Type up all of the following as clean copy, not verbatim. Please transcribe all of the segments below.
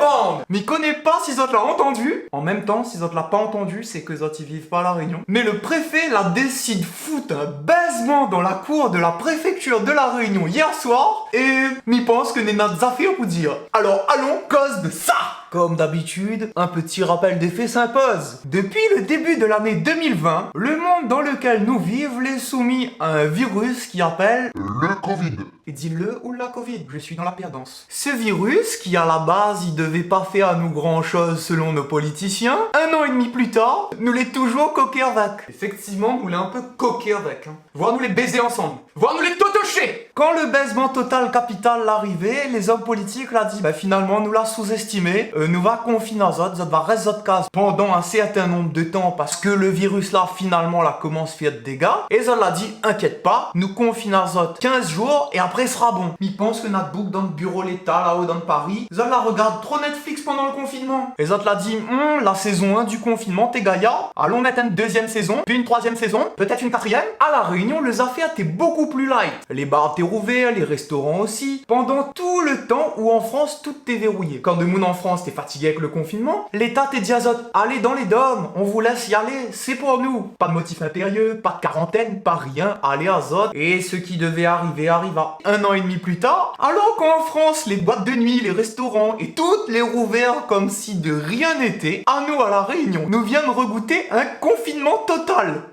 bande. Mais connais pas si Zot l'a entendu. En même temps, si Zot l'a pas entendu, c'est que Zot ils vivent pas à La Réunion. Mais le préfet la décide foutre un baisement dans la cour de la préfecture de La Réunion hier soir. Et m'y pense que n'est notre affaire pour dire. Alors allons, cause de ça. Comme d'habitude, un petit rappel des faits s'impose. Depuis le début de l'année 2020, le monde dans lequel nous vivons est soumis à un virus qui appelle Le Covid. et dis-le ou la Covid, je suis dans la perdance. Ce virus, qui à la base, il devait pas faire à nous grand chose selon nos politiciens, 1 an et demi plus tard, nous l'est toujours coqué avec. Effectivement, nous l'est un peu coqué avec. Voire nous les baiser ensemble. Voire nous les totocher. Quand le baisement total capital l'arrivée, les hommes politiques l'a dit, bah finalement nous l'a sous-estimé, nous va confiner Zot, Zot va rester Zot case pendant un certain nombre de temps parce que le virus là finalement là commence à faire de dégâts. Et Zot l'a dit, inquiète pas, nous confinons Zot 15 jours et après sera bon. Il pense que notre bouc dans le bureau l'État là-haut dans Paris, Zot la regarde trop Netflix pendant le confinement. Et Zot l'a dit, la saison 1 du confinement t'es gaillard, allons mettre une deuxième saison, puis une troisième saison, peut-être une quatrième. À La Réunion, les affaires étaient beaucoup plus light. Les bars étaient rouverts, les restaurants aussi. Pendant tout le temps où en France tout est verrouillé. Quand de monde en France t'es fatigué avec le confinement, l'État t'est dit à Zot, allez dans les dômes, on vous laisse y aller, c'est pour nous. Pas de motif impérieux, pas de quarantaine, pas rien, allez à Zot. Et ce qui devait arriver arriva. 1 an et demi plus tard, alors qu'en France, les boîtes de nuit, les restaurants et toutes les rouverts comme si de rien n'était, à nous à La Réunion, nous vient de regoûter un confinement total.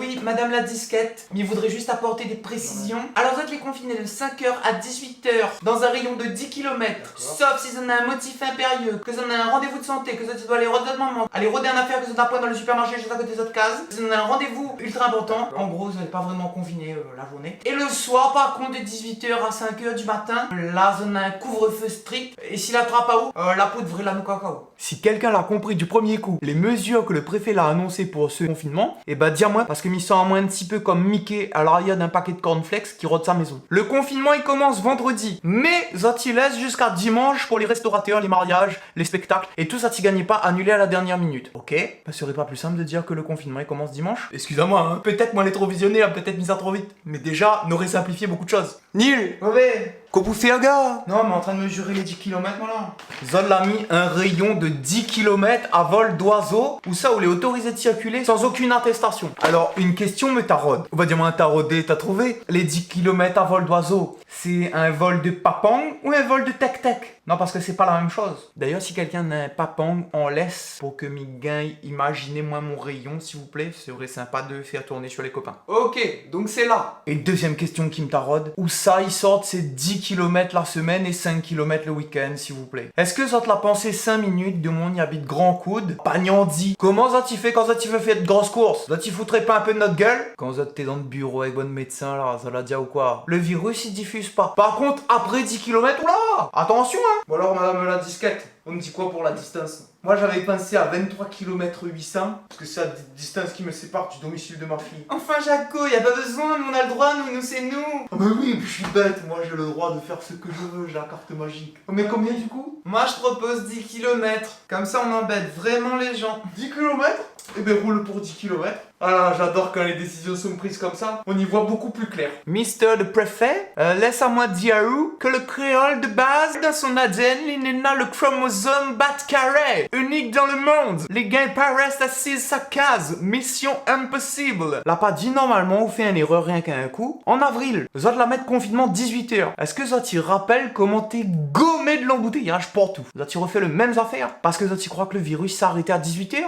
Oui, madame la disquette, mais il voudrait juste apporter des précisions. Alors, vous êtes les confinés de 5h à 18h dans un rayon de 10 km. Sauf si vous en avez un motif impérieux, que vous en avez un rendez-vous de santé, que vous doit aller rôder maman, aller rôder un affaire, que vous en avez un point dans le supermarché juste à côté des autres cases. Vous en avez un rendez-vous ultra important. En gros, vous n'êtes pas vraiment confiné la journée. Et le soir, par contre, de 18h à 5h du matin, là, vous en avez un couvre-feu strict. Et s'il attrape à où la peau devrait la nous cacao. Si quelqu'un l'a compris du premier coup, les mesures que le préfet l'a annoncées pour ce confinement, et bah dis-moi parce que m'y sent à moins un petit peu comme Mickey à l'arrière d'un paquet de cornflakes qui rôde sa maison. Le confinement il commence vendredi, mais ça t'y laisse jusqu'à dimanche pour les restaurateurs, les mariages, les spectacles, et tout ça t'y gagnait pas annulé à la dernière minute. Ok, bah serait pas plus simple de dire que le confinement il commence dimanche? Excusez-moi, hein, peut-être moi l'ai trop visionné, peut-être mis ça trop vite, mais déjà, on aurait simplifié beaucoup de choses. Neil, Ouais. qu'au bout fait un gars? Non, mais en train de mesurer les 10 km, voilà. Zol a mis un rayon de 10 km à vol d'oiseau, où ça, où les autorisé de circuler sans aucune attestation. Alors, une question me taraude. On va dire moi un taraudé, t'as trouvé? Les 10 km à vol d'oiseau, c'est un vol de papang ou un vol de tec-tec? Non, parce que c'est pas la même chose. D'ailleurs, si quelqu'un a un papang, on laisse pour que mes gains, imaginez-moi mon rayon, s'il vous plaît. Ce serait sympa de faire tourner sur les copains. Ok, donc c'est là. Et deuxième question qui me taraude, où ça, ils sortent ces 10 km la semaine et 5 km le week-end, s'il vous plaît. Est-ce que ça te l'a pensé 5 minutes de monde y habite Grand Coude, Pagnandi? Comment ça t'y fait quand ça t'y veut faire de grosses courses? Ça t'y foutrait pas un peu de notre gueule? Quand ça t'es dans le bureau avec bon médecin, là, ça l'a dit ou quoi? Le virus, il diffuse pas. Par contre, après 10 km, oula! Attention, hein! Ou alors, madame la disquette, on me dit quoi pour la distance? Moi, j'avais pensé à 23 km 800, parce que c'est la distance qui me sépare du domicile de ma fille. Enfin, Jaco, y a pas besoin, mais on a le droit, nous c'est nous. Ah bah oui, je suis bête, moi j'ai le droit de faire ce que je veux, j'ai la carte magique. Mais combien du coup? Moi, je propose 10 km. Comme ça, on embête vraiment les gens. 10 km? Eh ben roule pour 10 km. Ah là, j'adore quand les décisions sont prises comme ça. On y voit beaucoup plus clair. Mister le préfet, laisse à moi dire que le créole de base, dans son ADN, il n'a le chromosome bat carré, unique dans le monde. Les gains paraissent assises sa case, mission impossible. L'a pas dit normalement, on fait une erreur rien qu'à un coup. En avril, vous allez la mettre confinement 18h. Est-ce que ça t'y rappelle comment t'es gommé de l'embouteillage pour tout? Vous avez refait le même affaire? Parce que ça t'y croit que le virus s'est arrêté à 18h?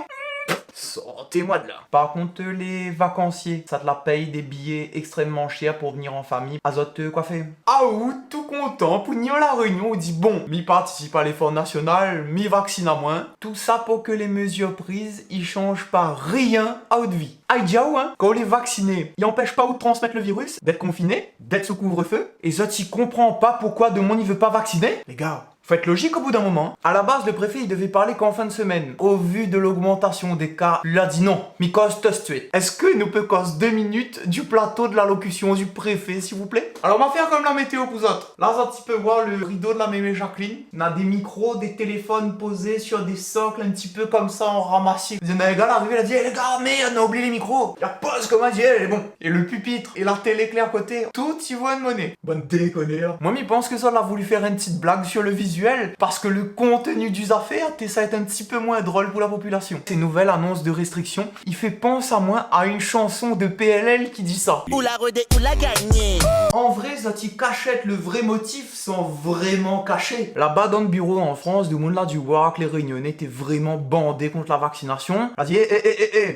Sortez-moi de là. Par contre, les vacanciers, ça te la paye des billets extrêmement chers pour venir en famille. Azote coiffé. Ah ou tout content pour venir à La Réunion, on dit bon, mi participe à l'effort national, mi vaccine à moins. Tout ça pour que les mesures prises, ils changent pas rien à votre vie. Aïe diaou, hein, quand on est vacciné, ils empêchent pas ou de transmettre le virus, d'être confiné, d'être sous couvre-feu. Et ça, tu comprends pas pourquoi de monde il veut pas vacciner? Les gars, faut être logique au bout d'un moment. À la base, le préfet, il devait parler qu'en fin de semaine. Au vu de l'augmentation des cas, il a dit non. Mais cause tout de suite. Est-ce que nous peut cause 2 minutes du plateau de l'allocution du préfet, s'il vous plaît? Alors, on va faire comme la météo pour autres. Là, ça, tu peux voir le rideau de la mémé Jacqueline. On a des micros, des téléphones posés sur des socles un petit peu comme ça en ramassis. Il y en a un gars arrivé, il a dit hey, les gars, merde, on a oublié les micros. La pause, comme a dit, elle est bon. Et le pupitre et la télé claire côté, tout y voit une monnaie. Bonne déconner. Moi, m'y pense que ça, l'a voulu faire une petite blague sur le visuel. visuel parce que le contenu des affaires, ça va être un petit peu moins drôle pour la population. Ces nouvelles annonces de restrictions, il fait penser à moi à une chanson de PLL qui dit ça. Ou la redé ou la gagné. En vrai, ça t'y cachette le vrai motif sans vraiment cacher. Là-bas dans le bureau en France, du monde là du voir que les Réunionnais étaient vraiment bandés contre la vaccination. Elle a dit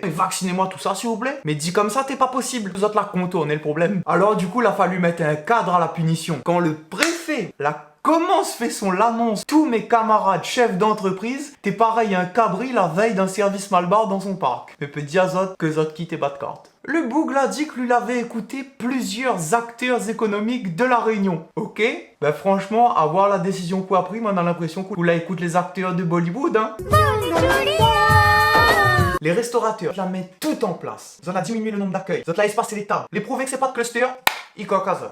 vaccinez-moi tout ça s'il vous plaît. Mais dit comme ça, t'es pas possible. Vous autres là contourner le problème. Alors du coup, il a fallu mettre un cadre à la punition. Quand le préfet commence fait son l'annonce, tous mes camarades chefs d'entreprise, t'es pareil un cabri la veille d'un service malbar dans son parc. Mais peut dire zot que zot quitte bas de carte. Le Bougla a dit que lui l'avait écouté plusieurs acteurs économiques de la Réunion. Ok? Ben franchement, à voir la décision qu'on a prise, on a l'impression que vous la écoute les acteurs de Bollywood, hein. Les restaurateurs, ils la mettent tout en place. Ils ont diminué le nombre d'accueils. Ils ont espacé les tables. Les prouver que c'est pas de cluster.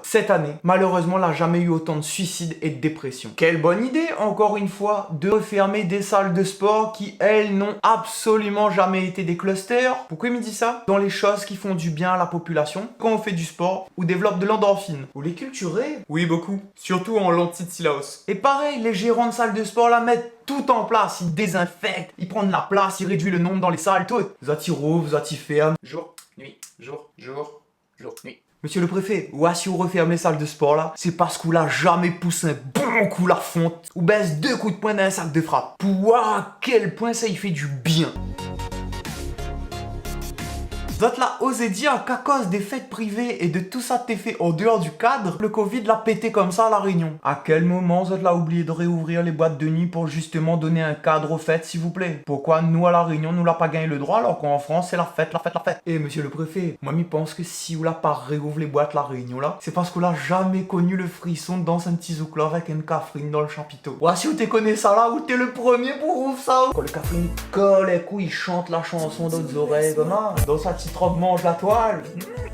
Cette année, malheureusement, elle n'a jamais eu autant de suicides et de dépression. Quelle bonne idée, encore une fois, de refermer des salles de sport qui, elles, n'ont absolument jamais été des clusters. Pourquoi il me dit ça? Dans les choses qui font du bien à la population, quand on fait du sport ou développe de l'endorphine. Ou les culturés. Oui, beaucoup. Surtout en lentille-Silaos. Et pareil, les gérants de salles de sport la mettent tout en place. Ils désinfectent, ils prennent la place, ils réduisent le nombre dans les salles, tout. Zati rouvre, zati ferme. Jour, nuit, jour, nuit. Monsieur le préfet, si vous refermez les salles de sport là, c'est parce qu'on l'a jamais poussé un bon coup la fonte ou baisse 2 coups de poing dans un sac de frappe. Pour voir à quel point ça y fait du bien. Vous êtes là osé dire qu'à cause des fêtes privées et de tout ça t'es fait en dehors du cadre, le Covid l'a pété comme ça à La Réunion. À quel moment vous êtes là oublié de réouvrir les boîtes de nuit pour justement donner un cadre aux fêtes s'il vous plaît? Pourquoi nous à La Réunion nous l'a pas gagné le droit alors qu'en France c'est la fête. Et monsieur le préfet, moi m'y pense que si vous l'a pas réouvert les boîtes La Réunion là, c'est parce qu'on l'a jamais connu le frisson dans un petit zouk là avec une cafrine dans le chapiteau. Si vous te connaissez ça là, ou t'es le premier pour ouvrir ça. Quand le cafrine colle les couilles, il chante la chanson d'autres oreilles comme ça. Dans sa petite robe mange la toile.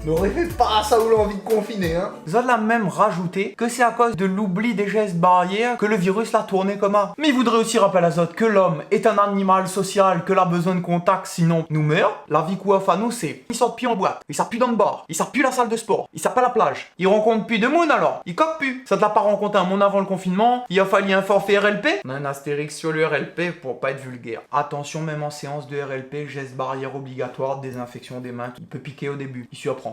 Ne rêvez pas, ça vous l'envie de confiner, hein. Vous avez même rajouté que c'est à cause de l'oubli des gestes barrières que le virus l'a tourné comme ça. Mais il voudrait aussi rappeler à Zot que l'homme est un animal social, que l'a besoin de contact, sinon nous meurt. La vie quoi à nous, c'est il sort plus en boîte, il sort plus dans le bar, il sort plus la salle de sport, il sort pas la plage, il rencontre plus de monde alors, il coque plus. Ça te l'a pas rencontré un monde avant le confinement, il a fallu un forfait RLP. On a un astérix sur le RLP pour pas être vulgaire. Attention, même en séance de RLP, gestes barrières obligatoires, désinfection des mains, il peut piquer au début, il surprend.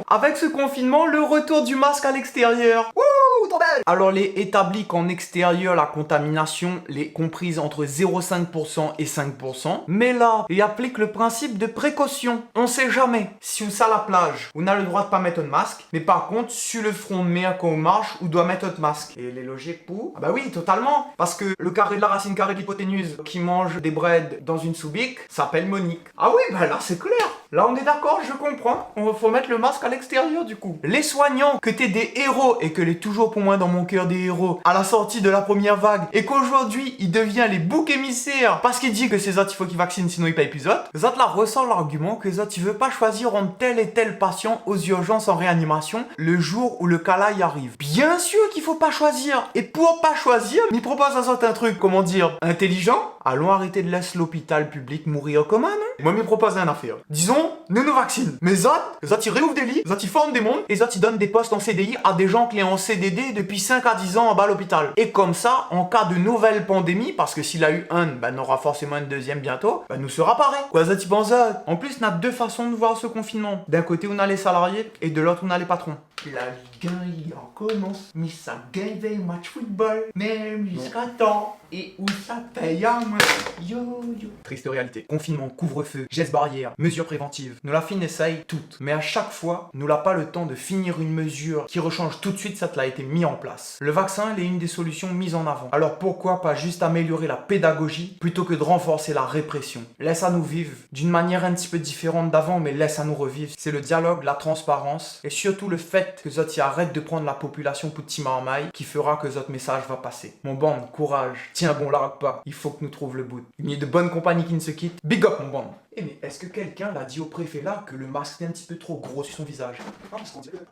Avec ce confinement, le retour du masque à l'extérieur. Wouh, trop belle. Alors les établit qu'en extérieur, la contamination est comprise entre 0,5% et 5%. Mais là, il applique le principe de précaution. On sait jamais. Si on à la plage, on a le droit de pas mettre un masque. Mais par contre, sur le front de mer quand on marche, on doit mettre un masque. Et les logiques pour? Ah bah oui, totalement. Parce que le carré de la racine carrée de l'hypoténuse qui mange des breads dans une soubique s'appelle Monique. Ah oui, bah là c'est clair. Là on est d'accord, je comprends. On faut mettre le masque à l'extérieur du coup. Les soignants, que t'es des héros et que l'est toujours pour moi dans mon cœur des héros à la sortie de la première vague et qu'aujourd'hui il devient les boucs émissaires parce qu'il dit que ces autres il faut qu'ils vaccinent sinon ils payent plus autres. Les autres là ressort l'argument que les autres il veut pas choisir entre tel et tel patient aux urgences en réanimation le jour où le cas là y arrive. Bien sûr qu'il faut pas choisir. Et pour pas choisir, il propose à ça un truc, comment dire, intelligent. Allons arrêter de laisser l'hôpital public mourir comme un, non? Moi, il me propose une affaire. Disons, nous vaccinent. Mais les autres, ils réouvrent des lits, les autres, ils forment des mondes, et les autres, ils donnent des postes en CDI à des gens qui sont en CDD depuis 5 à 10 ans en bas à l'hôpital. Et comme ça, en cas de nouvelle pandémie, parce que s'il a eu un, on aura forcément une deuxième bientôt, nous sera pareil. Quoi, les autres, ils pensent ça? En plus, on a deux façons de voir ce confinement. D'un côté, on a les salariés, et de l'autre, on a les patrons. La Ligue 1, il en commence, mais ça gagne des matchs football, même jusqu'à temps. Et où ça paye à moi. Yo. Triste réalité. Confinement, couvre-feu, gestes barrières, mesures préventives. Nous la fin essaye toutes. Mais à chaque fois, nous n'a pas le temps de finir une mesure qui rechange tout de suite ça l'a été mis en place. Le vaccin, il est une des solutions mises en avant. Alors pourquoi pas juste améliorer la pédagogie plutôt que de renforcer la répression? Laisse à nous vivre d'une manière un petit peu différente d'avant, mais laisse à nous revivre. C'est le dialogue, la transparence et surtout le fait que Zot y arrête de prendre la population pour petit marmaille qui fera que Zot message va passer. Mon bande, courage. Tiens bon, l'arrête pas. Il faut que nous trouve le bout. Il y a de bonnes compagnies qui ne se quittent. Big up mon bande. Eh mais est-ce que quelqu'un l'a dit au préfet là que le masque est un petit peu trop gros sur son visage? Non, parce qu'on dirait...